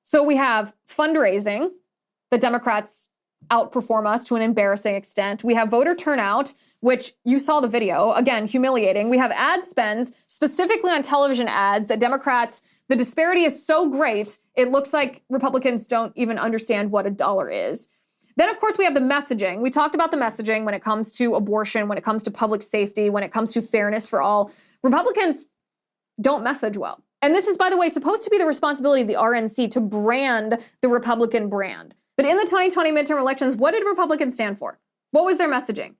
So we have fundraising. The Democrats outperform us to an embarrassing extent. We have voter turnout, which you saw the video, again, humiliating. We have ad spends, specifically on television ads, that Democrats, the disparity is so great, it looks like Republicans don't even understand what a dollar is. Then, of course, we have the messaging. We talked about the messaging when it comes to abortion, when it comes to public safety, when it comes to fairness for all. Republicans don't message well. And this is, by the way, supposed to be the responsibility of the RNC to brand the Republican brand. But in the 2020 midterm elections, what did Republicans stand for? What was their messaging?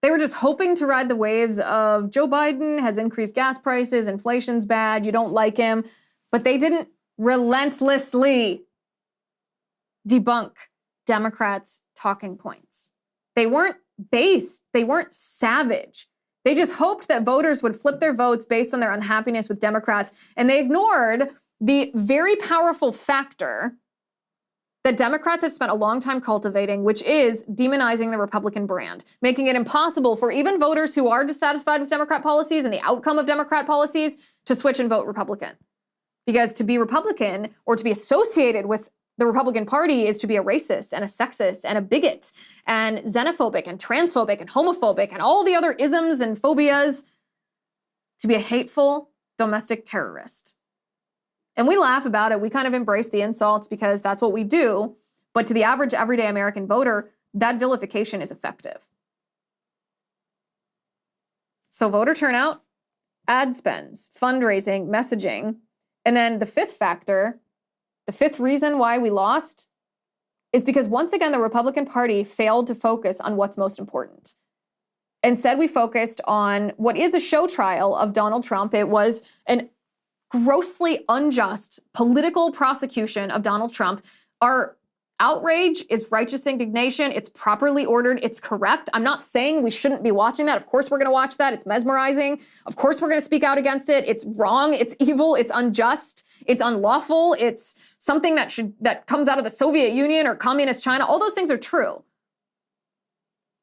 They were just hoping to ride the waves of Joe Biden has increased gas prices, inflation's bad, you don't like him. But they didn't relentlessly debunk Democrats' talking points. They weren't base, they weren't savage. They just hoped that voters would flip their votes based on their unhappiness with Democrats, and they ignored the very powerful factor that Democrats have spent a long time cultivating, which is demonizing the Republican brand, making it impossible for even voters who are dissatisfied with Democrat policies and the outcome of Democrat policies to switch and vote Republican. Because to be Republican or to be associated with the Republican Party is to be a racist and a sexist and a bigot and xenophobic and transphobic and homophobic and all the other isms and phobias, to be a hateful domestic terrorist. And we laugh about it. We kind of embrace the insults because that's what we do. But to the average everyday American voter, that vilification is effective. So voter turnout, ad spends, fundraising, messaging. And then the fifth factor, the fifth reason why we lost is because once again, the Republican Party failed to focus on what's most important. Instead, we focused on what is a show trial of Donald Trump. It was an grossly unjust political prosecution of Donald Trump. Our outrage is righteous indignation. It's properly ordered. It's correct. I'm not saying we shouldn't be watching that. Of course, we're going to watch that. It's mesmerizing. Of course, we're going to speak out against it. It's wrong. It's evil. It's unjust. It's unlawful. It's something that comes out of the Soviet Union or communist China. All those things are true.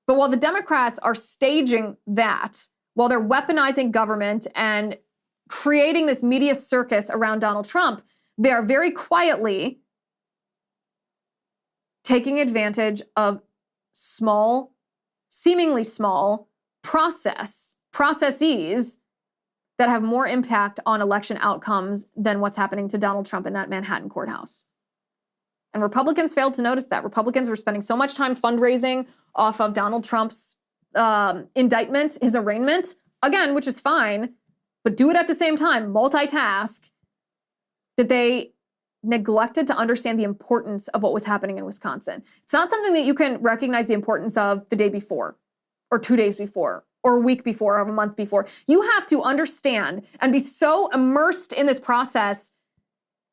But while the Democrats are staging that, while they're weaponizing government and creating this media circus around Donald Trump, they are very quietly taking advantage of small, seemingly small processes that have more impact on election outcomes than what's happening to Donald Trump in that Manhattan courthouse. And Republicans failed to notice that. Republicans were spending so much time fundraising off of Donald Trump's indictment, his arraignment, again, which is fine, but do it at the same time, multitask, that they neglected to understand the importance of what was happening in Wisconsin. It's not something that you can recognize the importance of the day before, or 2 days before, or a week before, or a month before. You have to understand and be so immersed in this process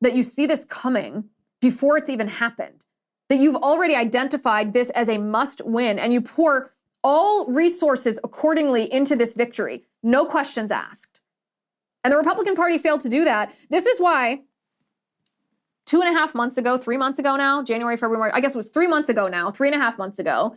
that you see this coming before it's even happened, that you've already identified this as a must win, and you pour all resources accordingly into this victory, no questions asked. And the Republican Party failed to do that. This is why 2.5 months ago, 3 months ago now, January, February, I guess it was 3 months ago now, 3.5 months ago,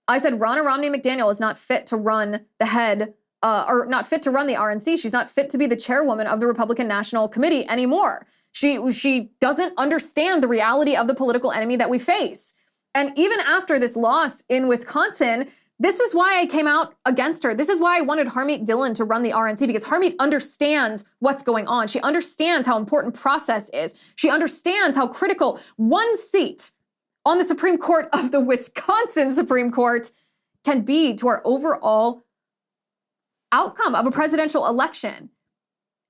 I said Ronna Romney McDaniel is not fit to run the head, or not fit to run the RNC. She's not fit to be the chairwoman of the Republican National Committee anymore. She doesn't understand the reality of the political enemy that we face. And even after this loss in Wisconsin, this is why I came out against her. This is why I wanted Harmeet Dillon to run the RNC, because Harmeet understands what's going on. She understands how important process is. She understands how critical one seat on the Supreme Court of the Wisconsin Supreme Court can be to our overall outcome of a presidential election.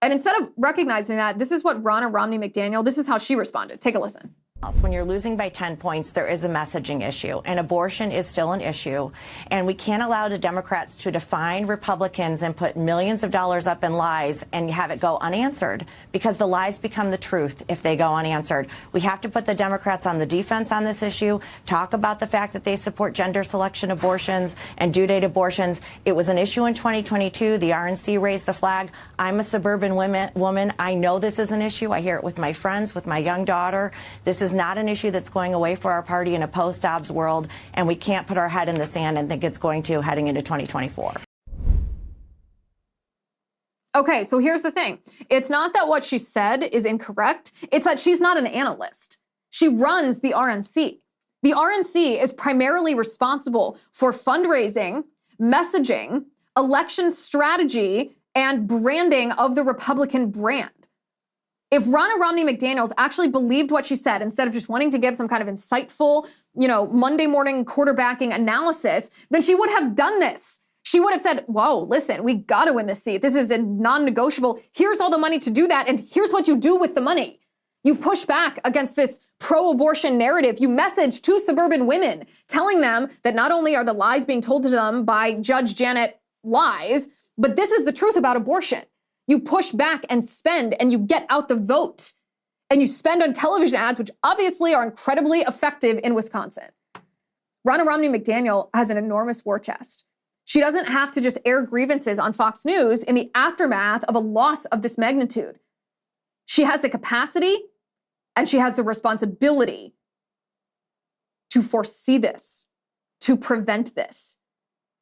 And instead of recognizing that, this is what Ronna Romney McDaniel, this is how she responded. Take a listen. When you're losing by 10 points, there is a messaging issue, and abortion is still an issue. And we can't allow the Democrats to define Republicans and put millions of dollars up in lies and have it go unanswered, because the lies become the truth if they go unanswered. We have to put the Democrats on the defense on this issue, talk about the fact that they support gender selection abortions and due date abortions. It was an issue in 2022. The RNC raised the flag. I'm a suburban woman. I know this is an issue. I hear it with my friends, with my young daughter. This is not an issue that's going away for our party in a post-Dobbs world, and we can't put our head in the sand and think it's going to heading into 2024. Okay, so here's the thing. It's not that what she said is incorrect. It's that she's not an analyst. She runs the RNC. The RNC is primarily responsible for fundraising, messaging, election strategy, and branding of the Republican brand. If Ronna Romney McDaniels actually believed what she said, instead of just wanting to give some kind of insightful, Monday morning quarterbacking analysis, then she would have done this. She would have said, whoa, listen, we gotta win this seat. This is a non-negotiable. Here's all the money to do that, and here's what you do with the money. You push back against this pro-abortion narrative. You message to suburban women, telling them that not only are the lies being told to them by Judge Janet lies, but this is the truth about abortion. You push back and spend, and you get out the vote. And you spend on television ads, which obviously are incredibly effective in Wisconsin. Ronna Romney McDaniel has an enormous war chest. She doesn't have to just air grievances on Fox News in the aftermath of a loss of this magnitude. She has the capacity and she has the responsibility to foresee this, to prevent this.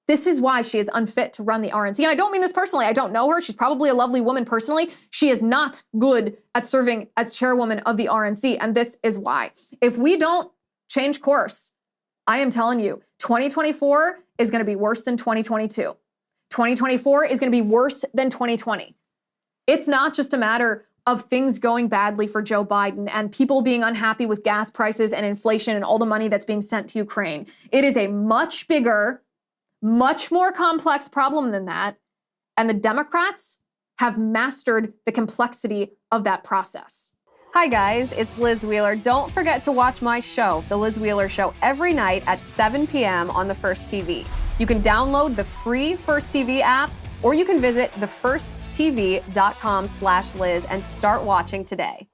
This is why she is unfit to run the RNC. And I don't mean this personally. I don't know her. She's probably a lovely woman personally. She is not good at serving as chairwoman of the RNC. And this is why. If we don't change course, I am telling you, 2024 is going to be worse than 2022. 2024 is going to be worse than 2020. It's not just a matter of things going badly for Joe Biden and people being unhappy with gas prices and inflation and all the money that's being sent to Ukraine. It is a much bigger, much more complex problem than that. And the Democrats have mastered the complexity of that process. Hi guys, it's Liz Wheeler. Don't forget to watch my show, The Liz Wheeler Show, every night at 7 p.m. on the First TV. You can download the free First TV app, or you can visit thefirsttv.com/Liz and start watching today.